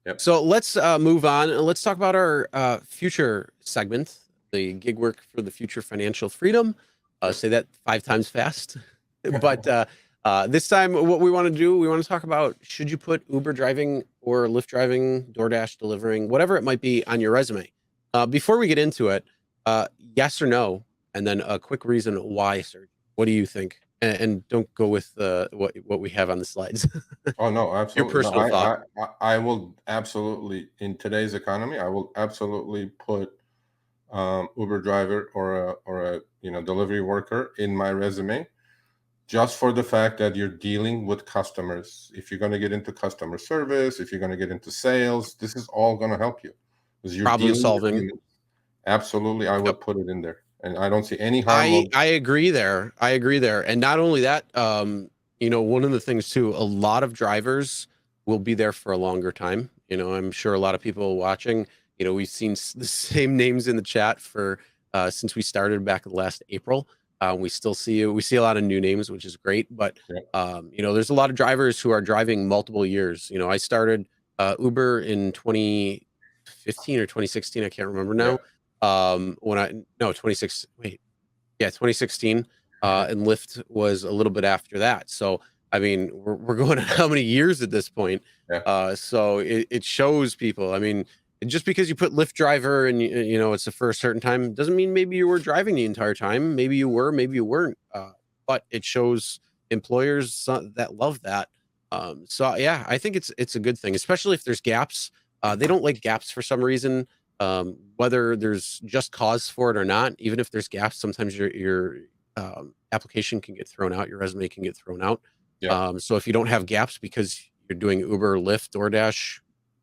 Yep. So let's move on and let's talk about our future segment, the gig work for the future financial freedom. Yep. Say that 5 times fast. But this time, what we want to do, we want to talk about, should you put Uber driving or Lyft driving, DoorDash delivering, whatever it might be on your resume? Before we get into it, yes or no, and then a quick reason why, Sergio. What do you think? And don't go with what we have on the slides. Oh no, Your absolutely. No, personal thought. I will absolutely, in today's economy, I will absolutely put Uber driver or a delivery worker in my resume, just for the fact that you're dealing with customers. If you're going to get into customer service, if you're going to get into sales, this is all going to help you because you're Problem dealing with solving. humans. Absolutely, I Yep. would put it in there, and I don't see any harm I of. I agree there. I agree there. And not only that, one of the things too, a lot of drivers will be there for a longer time. I'm sure a lot of people watching, we've seen the same names in the chat for since we started back last April. We still see we see a lot of new names, which is great. But Yeah. there's a lot of drivers who are driving multiple years. I started Uber in 2015 or 2016. I can't remember Yeah. now. When I no 26 wait yeah 2016, and Lyft was a little bit after that. So I mean, we're going on how many years at this point? Yeah. So it shows people. I mean, just because you put Lyft driver and it's for a certain time doesn't mean maybe you were driving the entire time. Maybe you were, maybe you weren't. But it shows employers that love that. So yeah, I think it's a good thing, especially if there's gaps. They don't like gaps for some reason, whether there's just cause for it or not. Even if there's gaps, sometimes your application can get thrown out, your resume can get thrown out. Yeah. So if you don't have gaps because you're doing Uber, Lyft, DoorDash,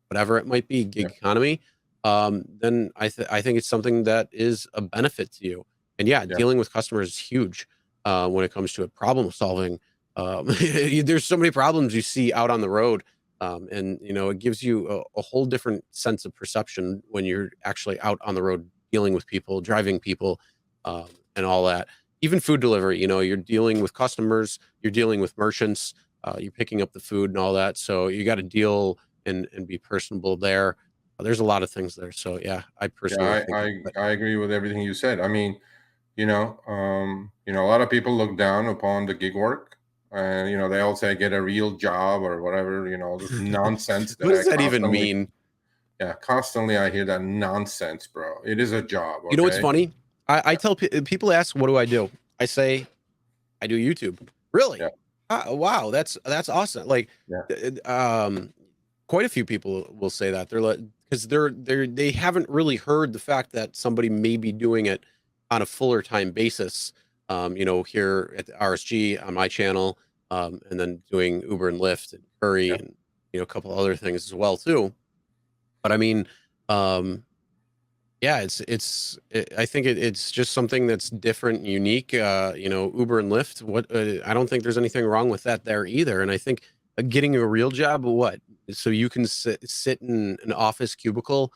whatever it might be, gig Yeah. economy, then I think it's something that is a benefit to you. And yeah, Yeah. dealing with customers is huge when it comes to it. Problem solving. There's so many problems you see out on the road. And it gives you a whole different sense of perception when you're actually out on the road dealing with people, driving people, and all that. Even food delivery, you're dealing with customers, you're dealing with merchants, you're picking up the food and all that. So you got to deal and be personable there. There's a lot of things there. So yeah, I personally Yeah, think I agree with everything you said. I mean, a lot of people look down upon the gig work, and they all say get a real job or whatever. This nonsense what that I does that even constantly, mean? yeah, constantly I hear that nonsense, bro. It is a job, You know what's okay? funny? I tell people ask, what do I do? I say, I do YouTube. Really? Yeah, Wow, that's awesome. Like, yeah, quite a few people will say that. They're like, because they haven't really heard the fact that somebody may be doing it on a fuller time basis. Here at the RSG on my channel, and then doing Uber and Lyft and Curry yeah, and a couple other things as well too. But I mean, um, yeah, I think it's just something that's different and unique. Uber and Lyft. I don't think there's anything wrong with that there either. And I think getting a real job, what? So you can sit in an office cubicle,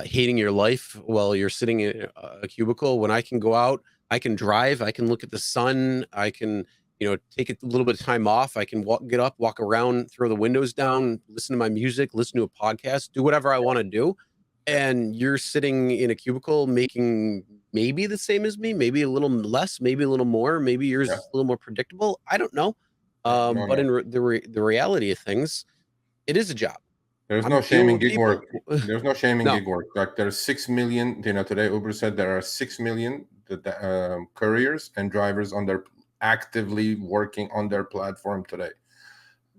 hating your life while you're sitting in a cubicle. When I can go out, I can drive, I can look at the sun, I can, take a little bit of time off. I can get up, walk around, throw the windows down, listen to my music, listen to a podcast, do whatever I want to do, yeah. and you're sitting in a cubicle making maybe the same as me, maybe a little less, maybe a little more, maybe yours Yeah. is a little more predictable. I don't know. Yeah. No, But no. in the reality of things, it is a job. There's I'm no shame dealing in with gig people. work. There's no shame in No. gig work. Like there's 6 million. Today Uber said there are 6 million couriers and drivers on their actively working on their platform today.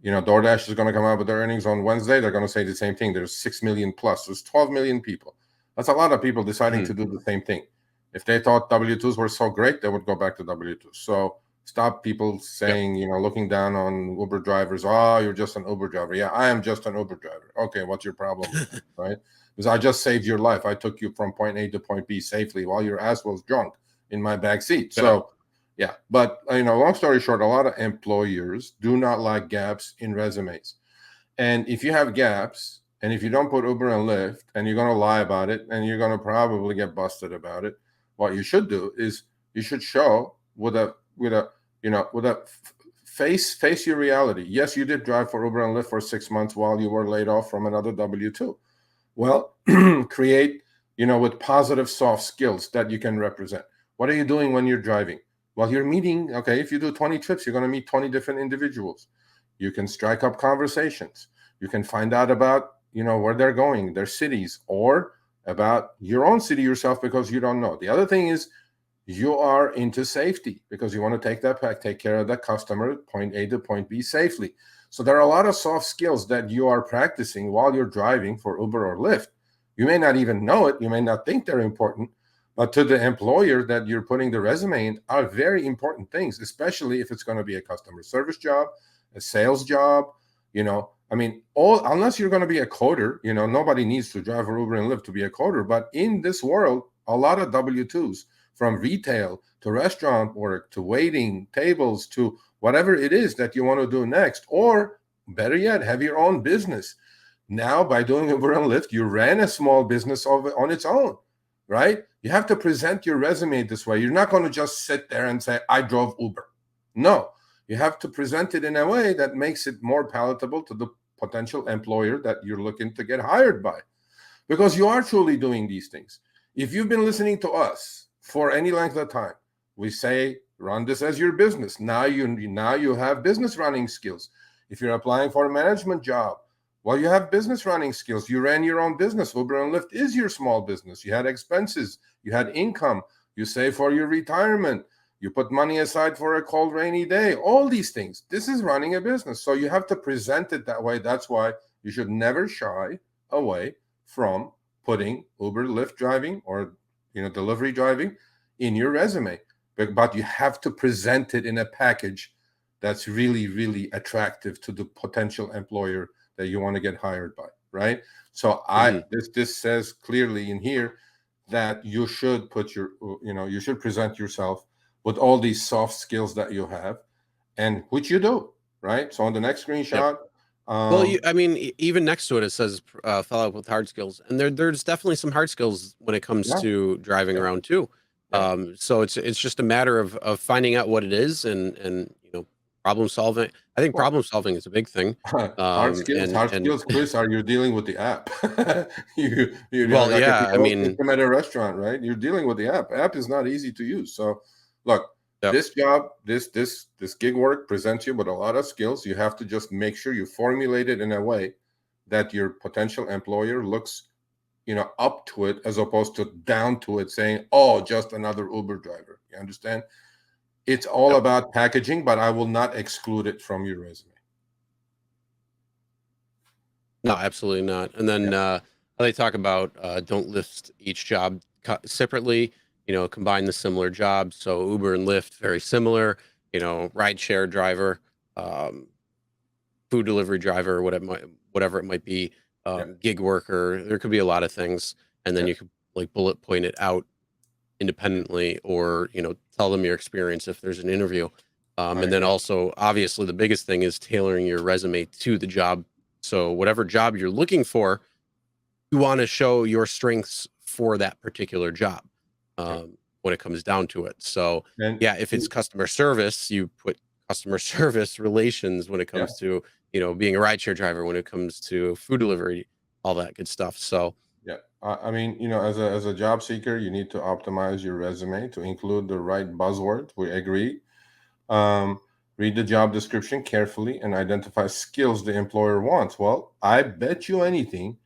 DoorDash is going to come out with their earnings on Wednesday. They're going to say the same thing. There's 6 million plus. There's 12 million people. That's a lot of people deciding Mhm. to do the same thing. If they thought W-2s were so great, they would go back to W-2s. So stop people Yep. saying, looking down on Uber drivers. Oh, you're just an Uber driver. Yeah, I am just an Uber driver. Okay, what's your problem with that, right? Because I just saved your life. I took you from point A to point B safely while your ass was drunk in my back seat. Yeah. So yeah, but long story short, a lot of employers do not like gaps in resumes. And if you have gaps, and if you don't put Uber and Lyft, and you're going to lie about it, and you're going to probably get busted about it, what you should do is you should show with a face your reality. Yes, you did drive for Uber and Lyft for 6 months while you were laid off from another W-2. Well, create, with positive soft skills that you can represent. What are you doing when you're driving? Well, you're meeting, okay, if you do 20 trips, you're going to meet 20 different individuals. You can strike up conversations. You can find out about, where they're going, their cities, or about your own city yourself because you don't know. The other thing is you are into safety because you want to take care of that customer, point A to point B safely. So there are a lot of soft skills that you are practicing while you're driving for Uber or Lyft. You may not even know it. You may not think they're important, but to the employer that you're putting the resume in are very important things, especially if it's going to be a customer service job, a sales job, unless you're going to be a coder, nobody needs to drive for Uber and Lyft to be a coder. But in this world, a lot of W-2s, from retail to restaurant work to waiting tables to whatever it is that you want to do next, or better yet, have your own business. Now, by doing Uber and Lyft, you ran a small business on its own, right? You have to present your resume this way. You're not going to just sit there and say, I drove Uber. No, you have to present it in a way that makes it more palatable to the potential employer that you're looking to get hired by, because you are truly doing these things. If you've been listening to us for any length of time, we say, run this as your business. Now you have business running skills. If you're applying for a management job, well, you have business running skills. You ran your own business. Uber and Lyft is your small business. You had expenses. You had income. You save for your retirement. You put money aside for a cold, rainy day. All these things. This is running a business. So you have to present it that way. That's why you should never shy away from putting Uber, Lyft driving or delivery driving in your resume. But you have to present it in a package that's really, really attractive to the potential employer that you want to get hired by, right? So this says clearly in here that you should you should present yourself with all these soft skills that you have, and which you do, right? So on the next screenshot, well, even next to it, it says follow up with hard skills, and there's definitely some hard skills when it comes to driving around too. So it's just a matter of finding out what it is and problem solving. I think problem solving is a big thing. Hard skills, Chris, are you dealing with the app? Well, like yeah, if you're at a restaurant, right? You're dealing with the app. App is not easy to use. So look, this job, this gig work presents you with a lot of skills. You have to just make sure you formulate it in a way that your potential employer looks, up to it as opposed to down to it, saying, oh, just another Uber driver. You understand? It's all about packaging, but I will not exclude it from your resume. No, absolutely not. And then they talk about don't list each job separately, combine the similar jobs. So Uber and Lyft, very similar, rideshare driver, food delivery driver, whatever it might be, gig worker. There could be a lot of things. And then you could like bullet point it out independently, or tell them your experience if there's an interview. And then also, obviously, the biggest thing is tailoring your resume to the job. So whatever job you're looking for, you want to show your strengths for that particular job when it comes down to it. So if it's customer service, you put customer service relations when it comes to being a rideshare driver, when it comes to food delivery, all that good stuff. So as a job seeker, you need to optimize your resume to include the right buzzwords. We agree. Read the job description carefully and identify skills the employer wants. Well, I bet you anything,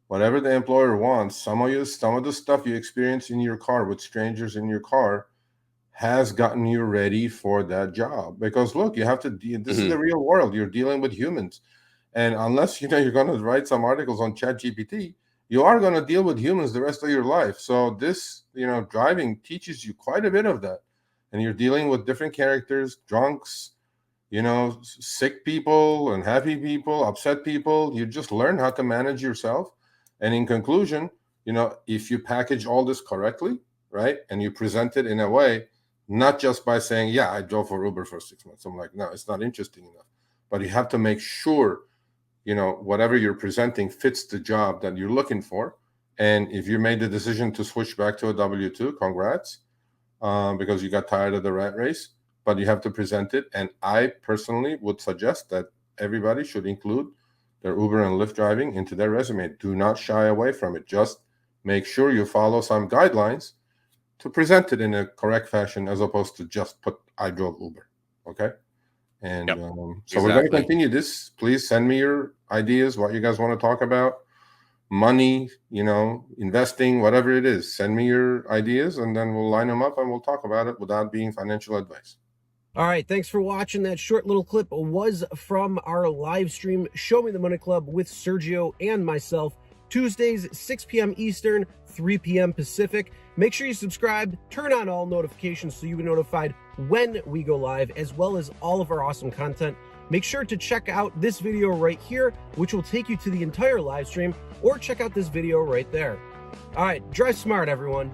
whatever the employer wants, some of the stuff you experience in your car with strangers in your car has gotten you ready for that job. Because look, you have to. This is the real world. You're dealing with humans, and unless you're going to write some articles on ChatGPT, you are going to deal with humans the rest of your life. So this, driving teaches you quite a bit of that. And you're dealing with different characters, drunks, sick people and happy people, upset people. You just learn how to manage yourself. And in conclusion, if you package all this correctly, right, and you present it in a way, not just by saying, yeah, I drove for Uber for 6 months. I'm like, no, it's not interesting enough. But you have to make sure whatever you're presenting fits the job that you're looking for. And if you made the decision to switch back to a W-2, congrats, because you got tired of the rat race. but you have to present it. And I personally would suggest that everybody should include their Uber and Lyft driving into their resume. Do not shy away from it. Just make sure you follow some guidelines to present it in a correct fashion, as opposed to just put I drove Uber. Okay. And Yep, so we're going to exactly. continue this. Please send me your ideas, what you guys want to talk about, money, investing, whatever it is. Send me your ideas, and then we'll line them up and we'll talk about it without being financial advice. All right, thanks for watching. That short little clip was from our live stream, Show Me the Money Club with Sergio and myself, Tuesdays, 6 p.m. Eastern, 3 p.m. Pacific. Make sure you subscribe, turn on all notifications so you'll be notified when we go live, as well as all of our awesome content. Make sure to check out this video right here, which will take you to the entire live stream, or check out this video right there. All right, drive smart, everyone.